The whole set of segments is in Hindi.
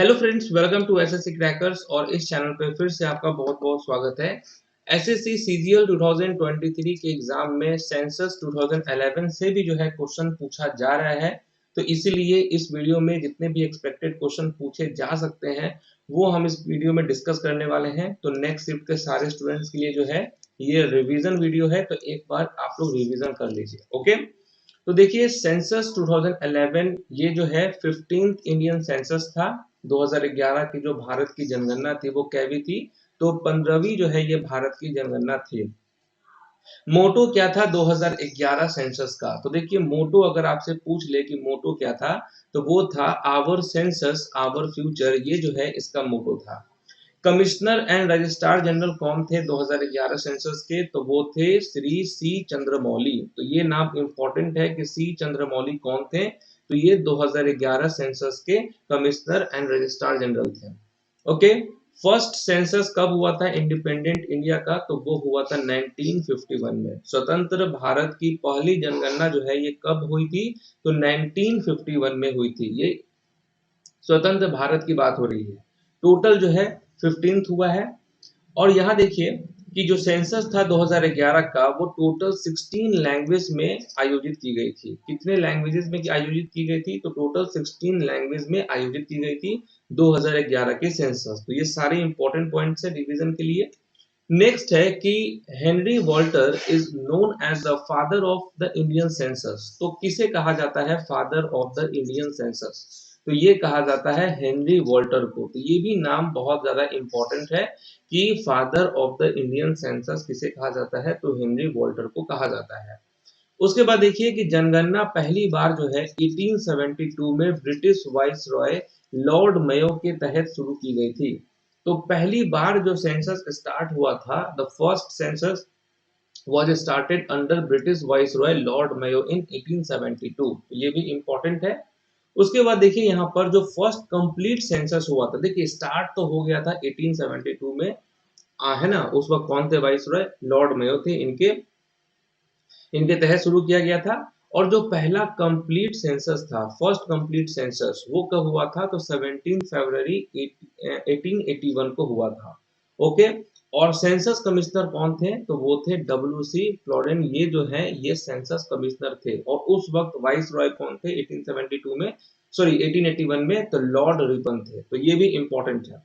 Hello friends, welcome to SSC crackers. और इस चैनल पे फिर से आपका बहुत बहुत स्वागत है। एसएससी सीजीएल 2023 के एग्जाम में सेंसस 2011 से भी जो है क्वेश्चन पूछा जा रहा है। तो इसीलिए इस वीडियो में जितने भी एक्सपेक्टेड क्वेश्चन पूछे जा सकते हैं वो हम इस वीडियो में डिस्कस करने वाले हैं। तो नेक्स्ट शिफ्ट के सारे स्टूडेंट्स के लिए जो है ये रिवीजन वीडियो है, तो एक बार आप लोग रिवीजन कर लीजिए। ओके, तो देखिए सेंसस 2011 ये जो है 15th इंडियन सेंसस था। 2011 की जो भारत की जनगणना थी वो कैवी थी, तो 15वीं जो है ये भारत की जनगणना थी। मोटो क्या था 2011 सेंसस का? तो देखिए मोटो अगर आपसे पूछ ले कि मोटो क्या था, तो वो था आवर सेंसस आवर फ्यूचर, ये जो है इसका मोटो था। कमिश्नर एंड रजिस्ट्रार जनरल कौन थे 2011 सेंसस के? तो वो थे श्री सी चंद्रमौली। तो ये नाम इंपॉर्टेंट है कि सी चंद्रमौली कौन थे, तो ये 2011 सेंसस के कमिश्नर एंड रजिस्ट्रार जनरल थे। ओके, फर्स्ट सेंसस कब हुआ था इंडिपेंडेंट इंडिया का? तो वो हुआ था 1951 में। स्वतंत्र भारत की पहली जनगणना जो है ये कब हुई थी? तो 1951 में हुई थी। ये स्वतंत्र भारत की बात हो रही है। टोटल जो है 15th हुआ है। और यहाँ देखिए कि जो सेंसस था 2011 का वो टोटल 16 लैंग्वेज में आयोजित की गई थी। कितने लैंग्वेजेस में आयोजित की गई थी? तो टोटल 16 लैंग्वेज में आयोजित की गई थी 2011 के सेंसस। तो ये सारे इंपॉर्टेंट पॉइंट्स है रिवीजन के लिए। नेक्स्ट है कि Henry Walter is known as the father of the Indian census. तो किसे कहा जाता है father of the Indian census? तो ये कहा जाता है हेनरी वॉल्टर को। तो ये भी नाम बहुत ज्यादा इंपॉर्टेंट है कि father of the Indian census किसे कहा जाता है? तो हेनरी वॉल्टर को कहा जाता है। उसके बाद देखिए कि जनगणना पहली बार जो है 1872 में British vice Roy Lord Mayo के तहत शुरू की गई थी। तो पहली बार जो सेंसस स्टार्ट हुआ था, the first census was started under British Viceroy Lord Mayo in 1872। ये भी इंपॉर्टेंट है। उसके बाद देखिए यहाँ पर जो फर्स्ट कंप्लीट सेंसस हुआ था, देखिए स्टार्ट तो हो गया था 1872 में, है ना। उस वक्त कौन थे वाइसरॉय? लॉर्ड मेयो थे। इनके तहत शुरू किया गया था। और जो पहला कंप्लीट सेंसस था, फर्स्ट कंप्लीट सेंसस, वो कब हुआ था? तो 17 फरवरी 1881 को हुआ था। ओके, और सेंसस कमिश्नर कौन थे? तो वो थे डब्ल्यू.सी. फ्लोरेन। ये जो है ये सेंसस कमिश्नर थे। और उस वक्त वाइस रॉय कौन थे 1872 में, सॉरी 1881 में? तो लॉर्ड रिपन थे। तो ये भी इंपॉर्टेंट है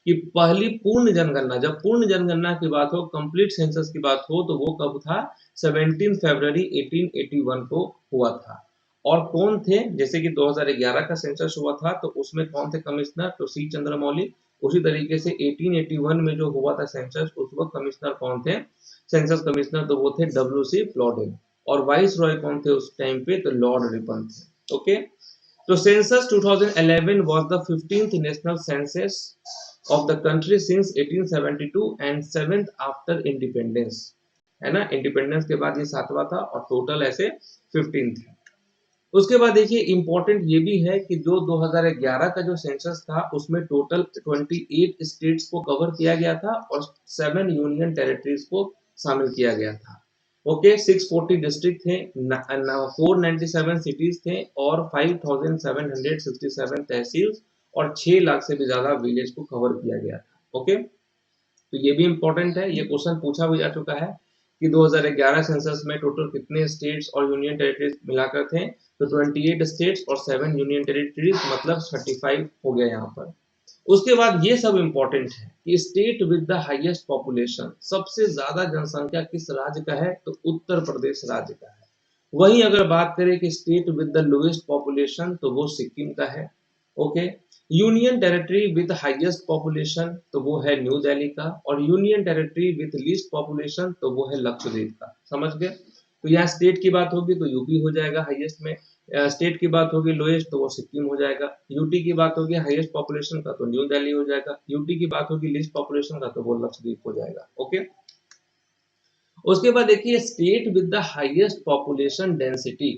कि पहली पूर्ण जनगणना, जब पूर्ण जनगणना की बात हो, कंप्लीट सेंसस की बात हो, तो वो कब था? 17 फरवरी 1881 को हुआ था। और कौन थे? जैसे कि 2011 का सेंसस हुआ था तो उसमें कौन थे कमिश्नर? तो सी चंद्रमौली। उसी तरीके से 1881 में जो हुआ था सेंसस, उस वक्त कमिश्नर कौन थे? सेंसस कमिश्नर तो वो थे डब्ल्यू.सी. फ्लोरेन। और वाइस रॉय कौन थे उस टाइम पे? तो लॉर्ड रिपन थे। ओके, तो census 2011 was the 15th national census of the country since 1872 and 7th after independence। है ना, इंडिपेंडेंस के बाद ये 7वां था और टोटल ऐसे 15th है। उसके बाद देखिए इंपॉर्टेंट ये भी है कि जो 2011 का जो सेंसस था उसमें टोटल 28 स्टेट्स को कवर किया गया था और 7 यूनियन टेरिटरीज को शामिल किया गया था। ओके, 640 डिस्ट्रिक्ट थे, 497 सिटीज थे और 5767 तहसील और 6 लाख से भी ज्यादा विलेज को कवर किया गया था। ओके, तो ये भी इंपॉर्टेंट है, ये क्वेश्चन पूछा भी जा चुका है कि 2011 सेंसस में टोटल कितने स्टेट्स और यूनियन टेरिटरीज मिलाकर थे? तो 28 स्टेट्स और 7 यूनियन टेरिटरीज, मतलब 35 हो गया यहाँ पर। उसके बाद ये सब इंपॉर्टेंट है कि state with the highest population, सबसे ज्यादा जनसंख्या किस राज्य का है? तो उत्तर प्रदेश राज्य का है। वहीं अगर बात करें कि state with the lowest population, तो वो सिक्किम का है। Okay, union territory with highest population तो वो है न्यू दिल्ली का, और union territory with least population तो वो है लक्षद्वीप का। समझ गए? तो यहाँ स्टेट की बात होगी तो यूपी हो जाएगा हाईएस्ट में, स्टेट की बात होगी लोएस्ट तो वो सिक्किम हो जाएगा, यूटी की बात होगी हाईएस्ट पॉपुलेशन का तो न्यू दिल्ली हो जाएगा, यूटी की बात होगी लीस्ट पॉपुलेशन का तो वो लक्षद्वीप हो जाएगा। ओके, उसके बाद देखिए state with the highest population density,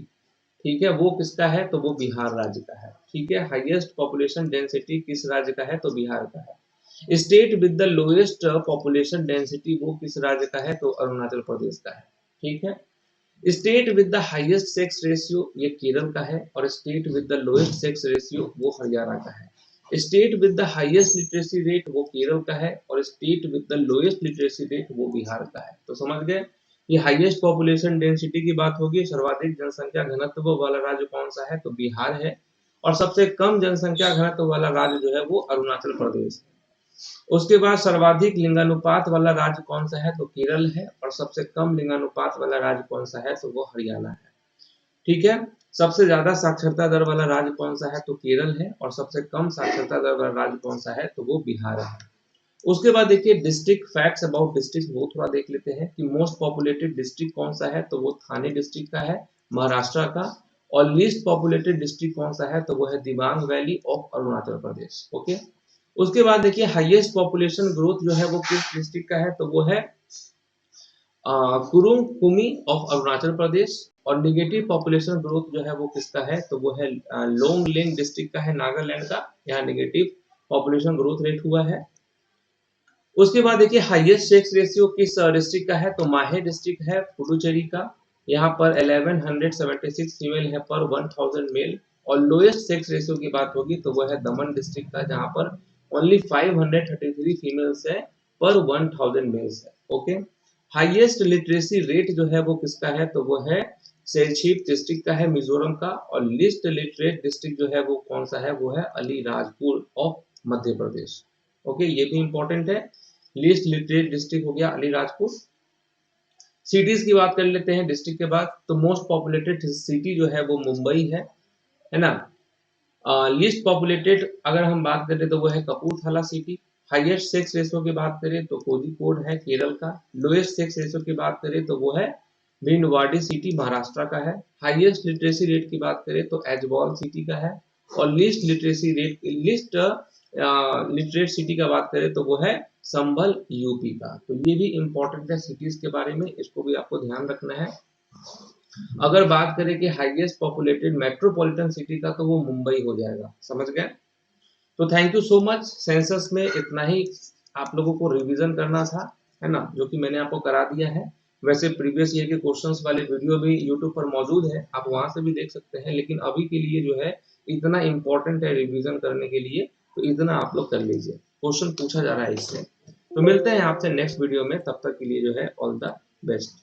ठीक है, वो किसका है? तो वो बिहार राज्य का है। ठीक है, हाईएस्ट पॉपुलेशन डेंसिटी किस राज्य का है? तो बिहार का है। State with the lowest population density वो किस राज्य का है? तो अरुणाचल प्रदेश का है। ठीक है, state with the highest sex ratio ये केरल का है, और state with the lowest sex ratio वो हरियाणा का है। State with the highest literacy rate वो केरल का है और state with the lowest literacy rate वो बिहार का है। तो समझ गए, ये हाईएस्ट पॉपुलेशन डेंसिटी की बात होगी, सर्वाधिक जनसंख्या घनत्व वाला राज्य कौन सा है, तो बिहार है। और सबसे कम जनसंख्या घनत्व वाला राज्य जो है वो अरुणाचल प्रदेश है। उसके बाद सर्वाधिक लिंगानुपात वाला राज्य कौन सा है, तो केरल है। और सबसे कम लिंगानुपात वाला राज्य कौन सा है, तो वो हरियाणा है। ठीक है, सबसे ज्यादा साक्षरता दर वाला राज्य कौन सा है, तो केरल है। और सबसे कम साक्षरता दर वाला राज्य कौन सा है, तो वो बिहार है। उसके बाद देखिए डिस्ट्रिक्ट फैक्ट्स अबाउट डिस्ट्रिक्ट, वो थोड़ा देख लेते हैं कि मोस्ट पॉपुलेटेड डिस्ट्रिक्ट कौन सा है, तो वो थाने डिस्ट्रिक्ट का है, महाराष्ट्र का। और लीस्ट पॉपुलेटेड डिस्ट्रिक्ट कौन सा है, तो वो है Dibang valley of Arunachal Pradesh. Okay, उसके बाद देखिए हाईएस्ट पॉपुलेशन ग्रोथ जो है वो किस डिस्ट्रिक्ट का है, तो वो है कुरुंग कुमी ऑफ अरुणाचल प्रदेश। और निगेटिव पॉपुलेशन ग्रोथ जो है वो किसका है, तो वो है लोंगलेंग डिस्ट्रिक्ट का है, नागालैंड का। यहाँ निगेटिव पॉपुलेशन ग्रोथ रेट हुआ है। उसके बाद देखिए हाईएस्ट सेक्स रेशियो किस डिस्ट्रिक्ट का है, तो माहे डिस्ट्रिक्ट है, पुडुचेरी का। यहाँ पर 1176 फीमेल है पर 1000 मेल। और लोएस्ट सेक्स रेशियो की बात होगी तो वो है दमन डिस्ट्रिक्ट का, जहाँ पर ओनली 533 फीमेल्स है पर 1000 मेल्स है। ओके, हाईएस्ट लिटरेसी रेट जो है वो किसका है, तो वो है सेलछीप डिस्ट्रिक्ट का है, मिजोरम का। और लिस्ट लिटरेट डिस्ट्रिक्ट जो है वो कौन सा है, वो है अलीराजपुर ऑफ मध्य प्रदेश। ओके, ये भी इंपॉर्टेंट है। लीस्ट लिटरेट डिस्ट्रिक्ट हो गया अलीराजपुर। सिटीज की बात कर लेते हैं डिस्ट्रिक्ट के बाद, तो मोस्ट पॉपुलेटेड सिटी जो है वो मुंबई है ना। लीस्ट पॉपुलेटेड अगर हम बात करें तो वो है Kapurthala city. Highest sex ratio की बात करें तो कोझिकोड है केरल का। लोएस्ट सेक्स रेशियो की बात करें तो वो है भिंडवाड़ी सिटी महाराष्ट्र का है। हाईएस्ट लिटरेसी रेट की बात करें तो एजबॉल सिटी का है। और list literacy rate list literate city का बात करें तो वो है संभल यूपी का। तो ये भी इंपॉर्टेंट है सिटीज के बारे में, इसको भी आपको ध्यान रखना है। अगर बात करें कि हाईएस्ट पॉपुलेटेड मेट्रोपॉलिटन सिटी का, तो वो मुंबई हो जाएगा। समझ गए। तो thank you so much. Census में इतना ही आप लोगों को रिवीजन करना था, है ना, जो कि मैंने आपको करा दिया है। वैसे प्रीवियस ईयर के क्वेश्चंस वाले वीडियो भी यूट्यूब पर मौजूद है, आप वहां से भी देख सकते हैं। लेकिन अभी के लिए जो है इतना इंपॉर्टेंट है रिवीजन करने के लिए, तो इतना आप लोग कर लीजिए। क्वेश्चन पूछा जा रहा है इससे। तो मिलते हैं आपसे नेक्स्ट वीडियो में, तब तक के लिए जो है ऑल द बेस्ट।